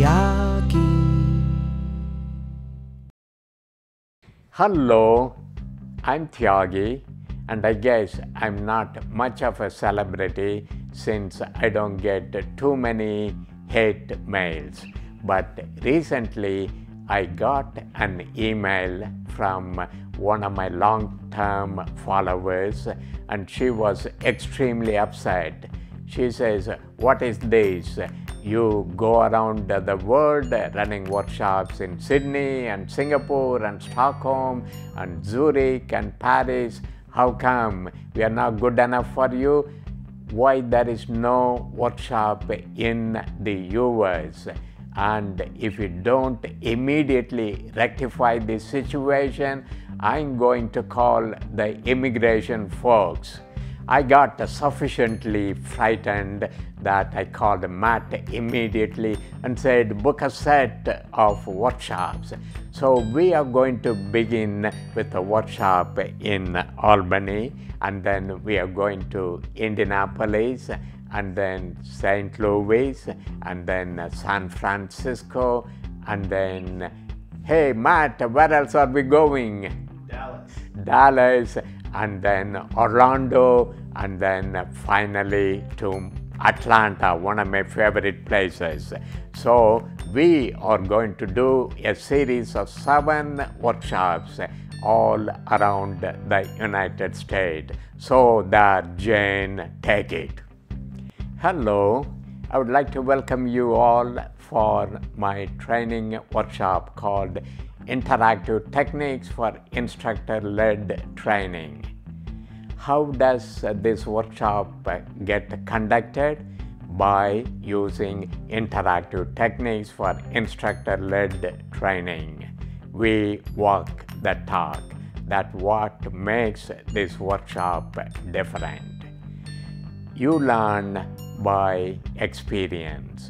Thiagi. Hello, I'm Thiagi, and I guess I'm not much of a celebrity since I don't get too many hate mails. But recently I got an email from one of my long-term followers, and she was extremely upset. She says, "What is this? You go around the world running workshops in Sydney and Singapore and Stockholm and Zurich and Paris. How come we are not good enough for you? Why there is no workshop in the US? And if you don't immediately rectify this situation, I'm going to call the immigration folks." I got sufficiently frightened that I called Matt immediately and said, "Book a set of workshops." So we are going to begin with a workshop in Albany, and then we are going to Indianapolis, and then St. Louis, and then San Francisco, and then, hey Matt, where else are we going? Dallas, and then Orlando, and then finally to Atlanta, one of my favorite places. So we are going to do a series of 7 workshops all around the United States. So that, Jane, take it. Hello, I would like to welcome you all for my training workshop called Interactive Techniques for Instructor-Led Training. How does this workshop get conducted? By using interactive techniques for instructor-led training. We walk the talk. That's what makes this workshop different. You learn by experience,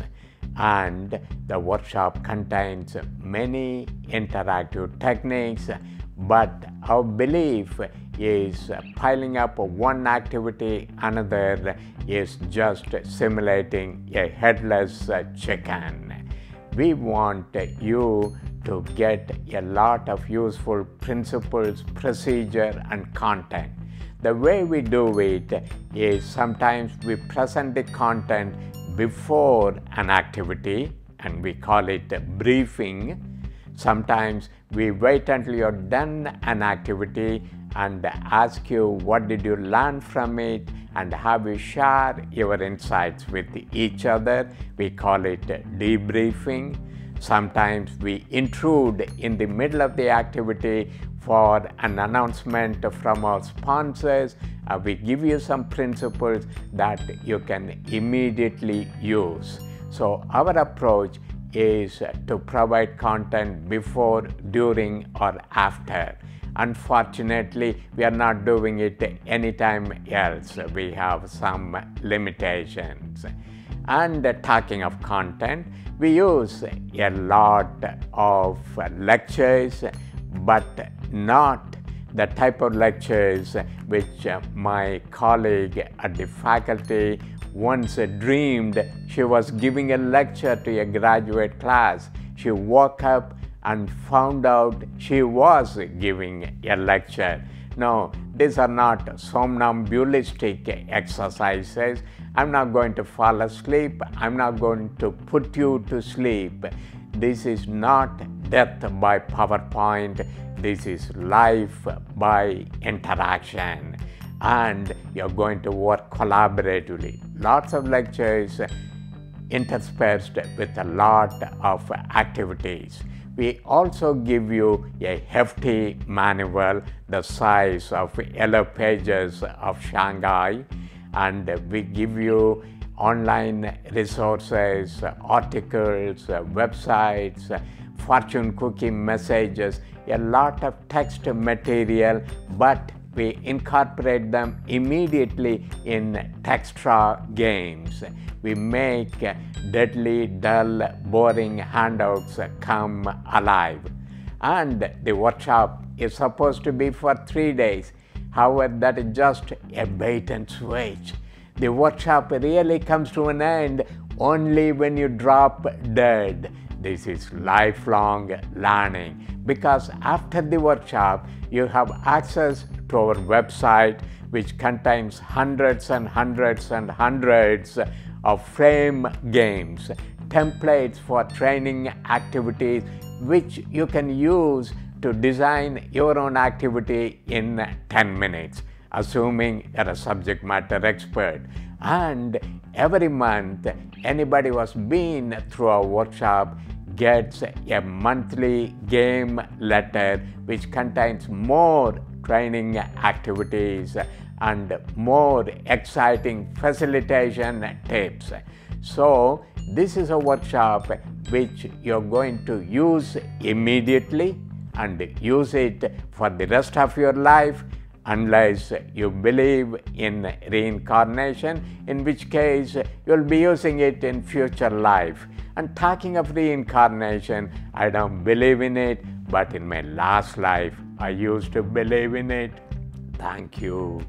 and the workshop contains many interactive techniques, but our belief is piling up one activity another is just simulating a headless chicken. We want you to get a lot of useful principles, procedure, and content. The way we do it is sometimes we present the content before an activity, and we call it briefing. Sometimes we wait until you're done an activity and ask you what did you learn from it and have you share your insights with each other. We call it debriefing. Sometimes we intrude in the middle of the activity for an announcement from our sponsors. We give you some principles that you can immediately use. So our approach is to provide content before, during, or after. Unfortunately, we are not doing it anytime else. We have some limitations. And talking of content, we use a lot of lectures, but not the type of lectures which my colleague at the faculty once dreamed. She was giving a lecture to a graduate class. She woke up and found out she was giving a lecture. No, these are not somnambulistic exercises. I'm not going to fall asleep. I'm not going to put you to sleep. This is not death by PowerPoint. This is life by interaction. And you're going to work collaboratively. Lots of lectures interspersed with a lot of activities. We also give you a hefty manual the size of yellow pages of Shanghai, and we give you online resources, articles, websites, fortune cookie messages, a lot of text material, but we incorporate them immediately in Textra games. We make deadly, dull, boring handouts come alive. And the workshop is supposed to be for 3 days. However, that is just a bait and switch. The workshop really comes to an end only when you drop dead. this is lifelong learning, because after the workshop you have access to our website, which contains hundreds and hundreds and hundreds of frame games, templates for training activities, which you can use to design your own activity in 10 minutes, assuming you're a subject matter expert. And every month, anybody who has been through our workshop gets a monthly game letter, which contains more training activities and more exciting facilitation tips. So this is a workshop which you're going to use immediately and use it for the rest of your life, unless you believe in reincarnation, in which case you'll be using it in future life. And talking of reincarnation, I don't believe in it, but in my last life I used to believe in it. Thank you.